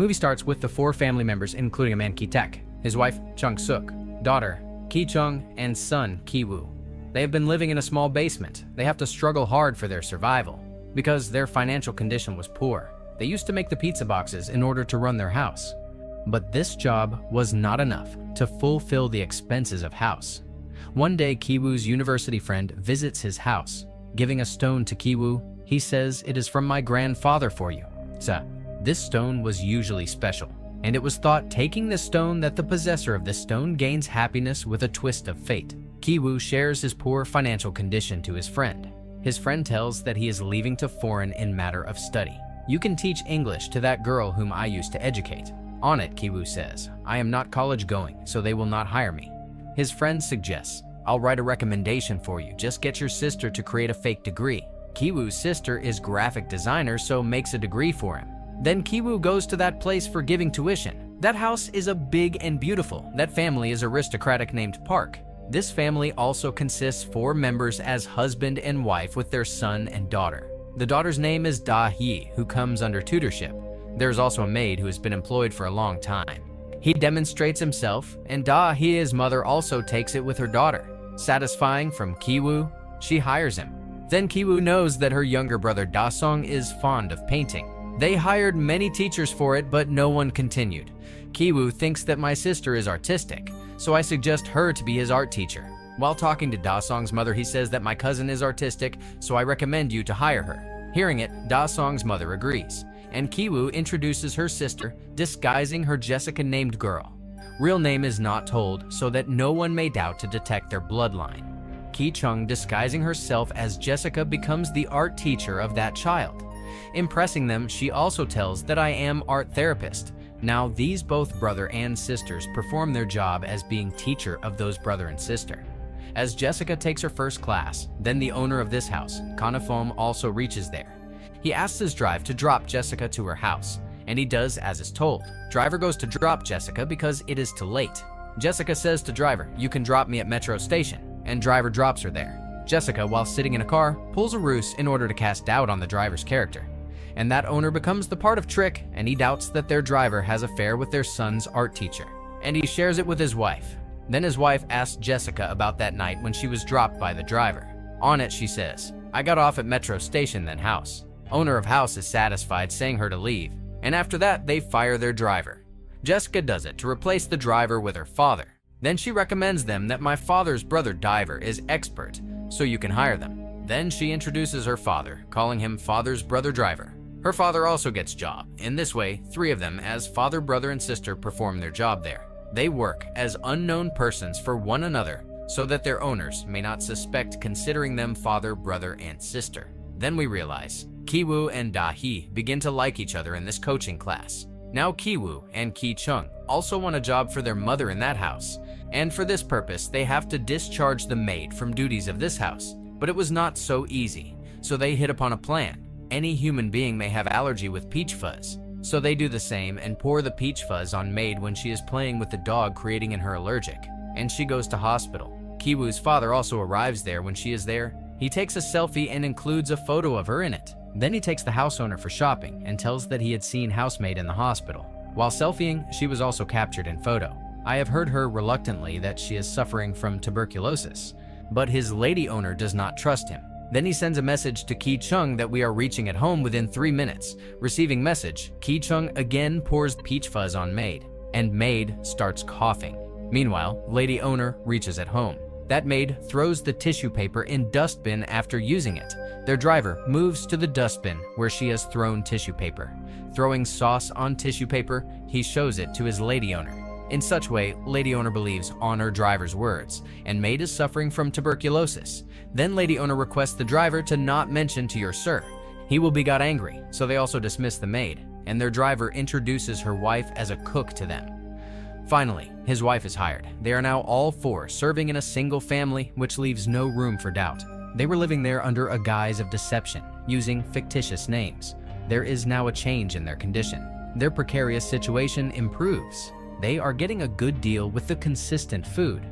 Movie starts with the 4 family members, including a man Ki-taek, his wife Chung-suk, daughter Ki-chung, and son Ki-woo. They have been living in a small basement. They have to struggle hard for their survival because their financial condition was poor. They used to make the pizza boxes in order to run their house. But this job was not enough to fulfill the expenses of house. One day, Ki-woo's university friend visits his house. Giving a stone to Ki-woo, he says, "It is from my grandfather for you." So, this stone was usually special, and it was thought taking this stone that the possessor of this stone gains happiness with a twist of fate. Ki-woo shares his poor financial condition to his friend. His friend tells that he is leaving to foreign in matter of study. "You can teach English to that girl whom I used to educate." On it, Ki-woo says, "I am not college going, so they will not hire me." His friend suggests, "I'll write a recommendation for you. Just get your sister to create a fake degree." Ki-woo's sister is graphic designer, so makes a degree for him. Then Ki-woo goes to that place for giving tuition. That house is a big and beautiful. That family is aristocratic named Park. This family also consists 4 members as husband and wife with their son and daughter. The daughter's name is Da-hee, who comes under tutorship. There's also a maid who has been employed for a long time. He demonstrates himself, and Da-hee's mother also takes it with her daughter. Satisfying from Ki-woo, she hires him. Then Ki-woo knows that her younger brother Da-sung is fond of painting. They hired many teachers for it, but no one continued. Ki-woo thinks that my sister is artistic, so I suggest her to be his art teacher. While talking to Da-sung's mother, he says that my cousin is artistic, so I recommend you to hire her. Hearing it, Da-sung's mother agrees, and Ki-woo introduces her sister, disguising her Jessica-named girl. Real name is not told, so that no one may doubt to detect their bloodline. Ki-chung, disguising herself as Jessica, becomes the art teacher of that child. Impressing them, she also tells that I am art therapist. Now, these both brother and sisters perform their job as being teacher of those brother and sister. As Jessica takes her first class, then the owner of this house, Kanafom, also reaches there. He asks his driver to drop Jessica to her house, and he does as is told. Driver goes to drop Jessica because it is too late. Jessica says to driver, "You can drop me at metro station," and driver drops her there. Jessica, while sitting in a car, pulls a ruse in order to cast doubt on the driver's character. And that owner becomes the part of trick, and he doubts that their driver has an affair with their son's art teacher. And he shares it with his wife. Then his wife asks Jessica about that night when she was dropped by the driver. On it, she says, "I got off at metro station then house." Owner of house is satisfied, saying her to leave. And after that, they fire their driver. Jessica does it to replace the driver with her father. Then she recommends them that my father's brother Diver is expert, so you can hire them. Then she introduces her father, calling him father's brother Driver. Her father also gets job. In this way, 3 of them as father, brother, and sister perform their job there. They work as unknown persons for one another so that their owners may not suspect, considering them father, brother, and sister. Then we realize Ki-woo and Da-hee begin to like each other in this coaching class. Now Ki-woo and Ki-chung also want a job for their mother in that house, and for this purpose they have to discharge the maid from duties of this house. But it was not so easy, so they hit upon a plan. Any human being may have allergy with peach fuzz, so they do the same and pour the peach fuzz on maid when she is playing with the dog, creating in her allergic, and she goes to hospital. Ki-woo's father also arrives there. When she is there, he takes a selfie and includes a photo of her in it. Then he takes the house owner for shopping and tells that he had seen housemaid in the hospital. While selfieing, she was also captured in photo. I have heard her reluctantly that she is suffering from tuberculosis, but his lady owner does not trust him. Then he sends a message to Ki-chung that we are reaching at home within 3 minutes. Receiving message, Ki-chung again pours peach fuzz on maid, and maid starts coughing. Meanwhile, lady owner reaches at home. That maid throws the tissue paper in dustbin after using it. Their driver moves to the dustbin where she has thrown tissue paper. Throwing sauce on tissue paper, he shows it to his lady owner. In such way, lady owner believes on her driver's words, and maid is suffering from tuberculosis. Then lady owner requests the driver to not mention to your sir. He will be got angry, so they also dismiss the maid, and their driver introduces her wife as a cook to them. Finally, his wife is hired. They are now all 4 serving in a single family, which leaves no room for doubt. They were living there under a guise of deception, using fictitious names. There is now a change in their condition. Their precarious situation improves. They are getting a good deal with the consistent food.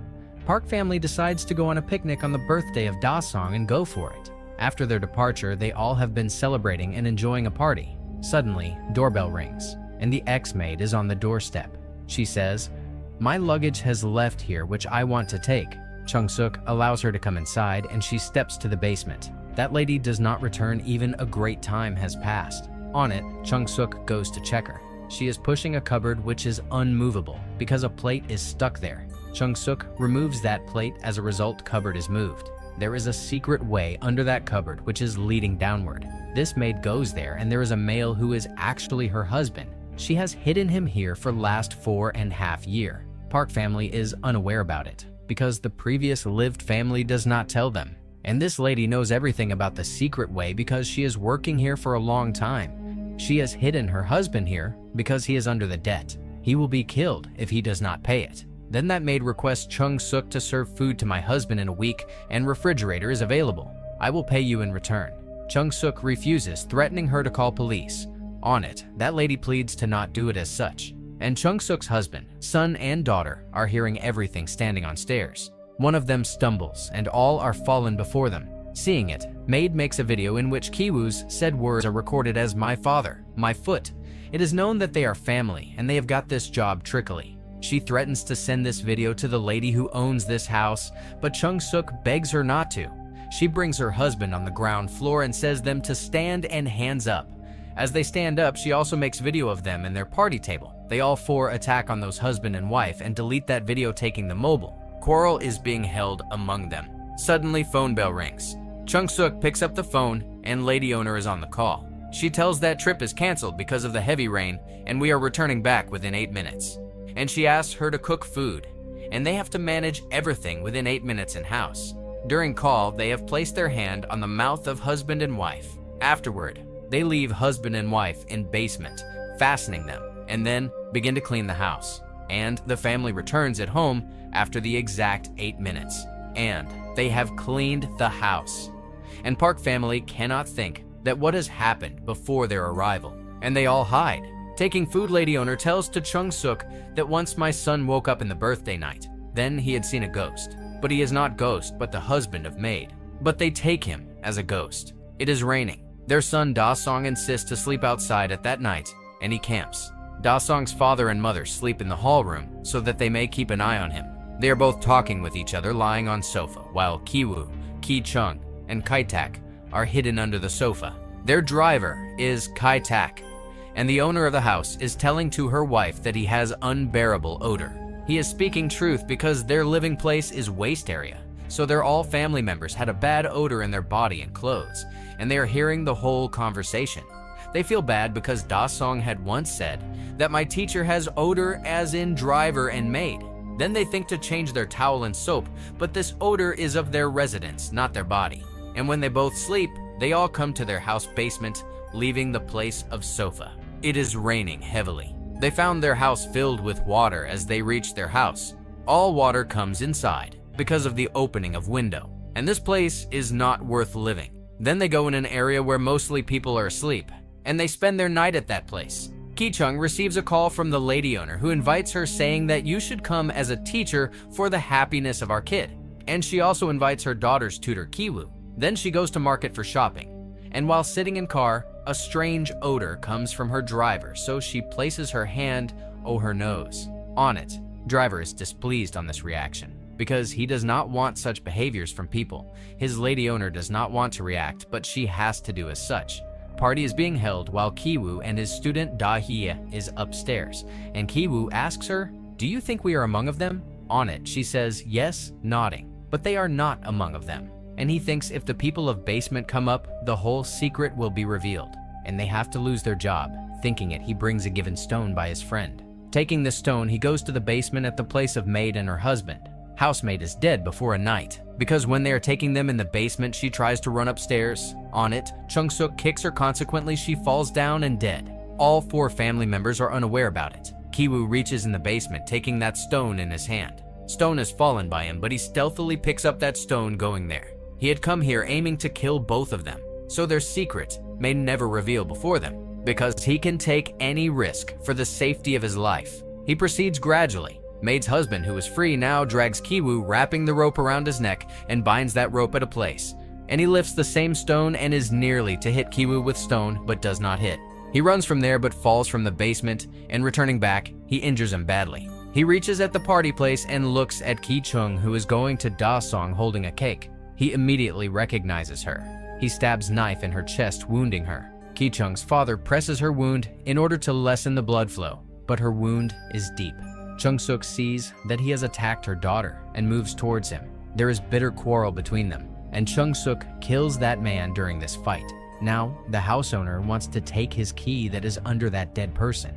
Park family decides to go on a picnic on the birthday of Da-sung and go for it. After their departure, they all have been celebrating and enjoying a party. Suddenly, doorbell rings. and the ex-maid is on the doorstep. She says, "My luggage has left here which I want to take." Chung-suk allows her to come inside and she steps to the basement. That lady does not return even a great time has passed. On it, Chung-suk goes to check her. She is pushing a cupboard which is unmovable because a plate is stuck there. Chung-suk removes that plate. As a result, cupboard is moved. There is a secret way under that cupboard which is leading downward. This maid goes there and there is a male who is actually her husband. She has hidden him here for last 4.5 years. Park family is unaware about it because the previous lived family does not tell them. And this lady knows everything about the secret way because she is working here for a long time. She has hidden her husband here because he is under the debt. He will be killed if he does not pay it. Then that maid requests Chung-suk to serve food to my husband in a week and refrigerator is available. I will pay you in return. Chung-suk refuses, threatening her to call police. On it, that lady pleads to not do it as such. And Chung-suk's husband, son, and daughter are hearing everything standing on stairs. One of them stumbles and all are fallen before them. Seeing it, maid makes a video in which Kiwoo's said words are recorded as "my father, my foot." It is known that they are family and they have got this job trickily. She threatens to send this video to the lady who owns this house, but Chung-suk begs her not to. She brings her husband on the ground floor and says them to stand and hands up. As they stand up, she also makes video of them and their party table. They all four attack on those husband and wife and delete that video, taking the mobile. Quarrel is being held among them. Suddenly, phone bell rings. Chung-suk picks up the phone and lady owner is on the call. She tells that trip is canceled because of the heavy rain and we are returning back within 8 minutes. And she asks her to cook food, and they have to manage everything within 8 minutes in house. During call, they have placed their hand on the mouth of husband and wife. Afterward, they leave husband and wife in basement, fastening them, and then begin to clean the house. And the family returns at home after the exact 8 minutes. And they have cleaned the house. And Park family cannot think that what has happened before their arrival, and they all hide. Taking food, lady owner tells to Chung-suk that once my son woke up in the birthday night, then he had seen a ghost. But he is not ghost, but the husband of maid. But they take him as a ghost. It is raining. Their son Da-song insists to sleep outside at that night, and he camps. Da-song's father and mother sleep in the hall room so that they may keep an eye on him. They are both talking with each other lying on sofa, while Kiwoo, Ki-chung, and Kai-tak are hidden under the sofa. Their driver is Kai-tak, and the owner of the house is telling to her wife that he has unbearable odor. He is speaking truth because their living place is waste area, so their all family members had a bad odor in their body and clothes, and they are hearing the whole conversation. They feel bad because Da-song had once said that my teacher has odor as in driver and maid. Then they think to change their towel and soap, but this odor is of their residence, not their body. And when they both sleep, they all come to their house basement, leaving the place of sofa. It is raining heavily. They found their house filled with water as they reached their house. All water comes inside because of the opening of window, and this place is not worth living. Then they go in an area where mostly people are asleep, and they spend their night at that place. Ki-chung receives a call from the lady owner who invites her, saying that you should come as a teacher for the happiness of our kid. And she also invites her daughter's tutor, Kiwoo. Then she goes to market for shopping. And while sitting in car, a strange odor comes from her driver, so she places her hand over her nose. On it, driver is displeased on this reaction because he does not want such behaviors from people. His lady owner does not want to react, but she has to do as such. Party is being held while Kiwoo and his student Da-hye is upstairs, and Kiwoo asks her, "Do you think we are among of them?" On it, she says yes, nodding, but they are not among of them. And he thinks if the people of basement come up, the whole secret will be revealed, and they have to lose their job. Thinking it, he brings a given stone by his friend. Taking the stone, he goes to the basement at the place of maid and her husband. Housemaid is dead before a night, because when they are taking them in the basement, she tries to run upstairs. On it, Chung-suk kicks her, consequently she falls down and dead. All four family members are unaware about it. Kiwoo reaches in the basement, taking that stone in his hand. Stone has fallen by him, but he stealthily picks up that stone going there. He had come here aiming to kill both of them, so their secret may never reveal before them, because he can take any risk for the safety of his life. He proceeds gradually. Maid's husband, who is free now, drags Kiwoo, wrapping the rope around his neck, and binds that rope at a place. And he lifts the same stone and is nearly to hit Kiwoo with stone, but does not hit. He runs from there but falls from the basement, and returning back, he injures him badly. He reaches at the party place and looks at Ki-chung, who is going to Da-song holding a cake. He immediately recognizes her. He stabs knife in her chest, wounding her. Ki-chung's father presses her wound in order to lessen the blood flow, but her wound is deep. Chung-suk sees that he has attacked her daughter and moves towards him. There is bitter quarrel between them, and Chung-suk kills that man during this fight. Now, the house owner wants to take his key that is under that dead person.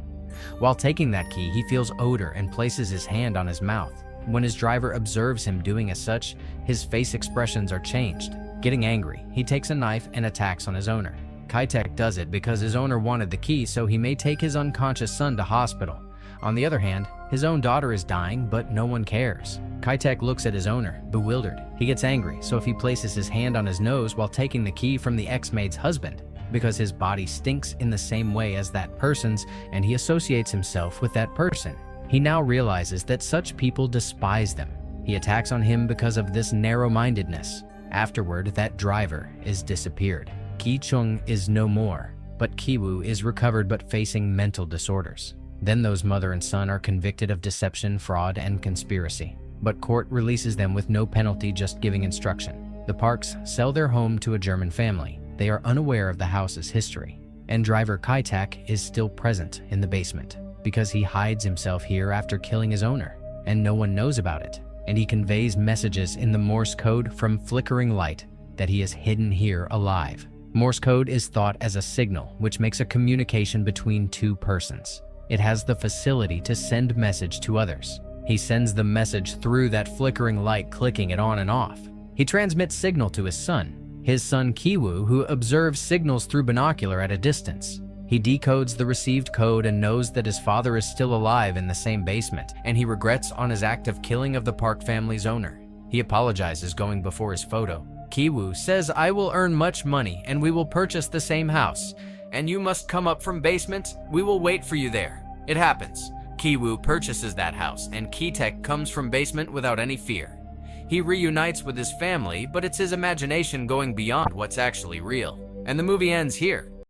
While taking that key, he feels odor and places his hand on his mouth. When his driver observes him doing as such, his face expressions are changed. Getting angry, he takes a knife and attacks on his owner. Kai-tek does it because his owner wanted the key so he may take his unconscious son to hospital. On the other hand, his own daughter is dying, but no one cares. Kai-tek looks at his owner, bewildered. He gets angry, so if he places his hand on his nose while taking the key from the ex-maid's husband, because his body stinks in the same way as that person's and he associates himself with that person. He now realizes that such people despise them. He attacks on him because of this narrow-mindedness. Afterward, that driver is disappeared. Ki-chung is no more, but Ki-woo is recovered but facing mental disorders. Then those mother and son are convicted of deception, fraud, and conspiracy. But court releases them with no penalty, just giving instruction. The Parks sell their home to a German family. They are unaware of the house's history, and driver Kai-tak is still present in the basement because he hides himself here after killing his owner, and no one knows about it. And he conveys messages in the Morse code from flickering light that he is hidden here alive. Morse code is thought as a signal which makes a communication between two persons. It has the facility to send message to others. He sends the message through that flickering light, clicking it on and off. He transmits signal to his son Ki-woo, who observes signals through binocular at a distance. He decodes the received code and knows that his father is still alive in the same basement, and he regrets on his act of killing of the Park family's owner. He apologizes going before his photo. Ki-woo says, "I will earn much money and we will purchase the same house, and you must come up from basement. We will wait for you there." It happens. Ki-woo purchases that house and Ki-tek comes from basement without any fear. He reunites with his family, but it's his imagination going beyond what's actually real. And the movie ends here.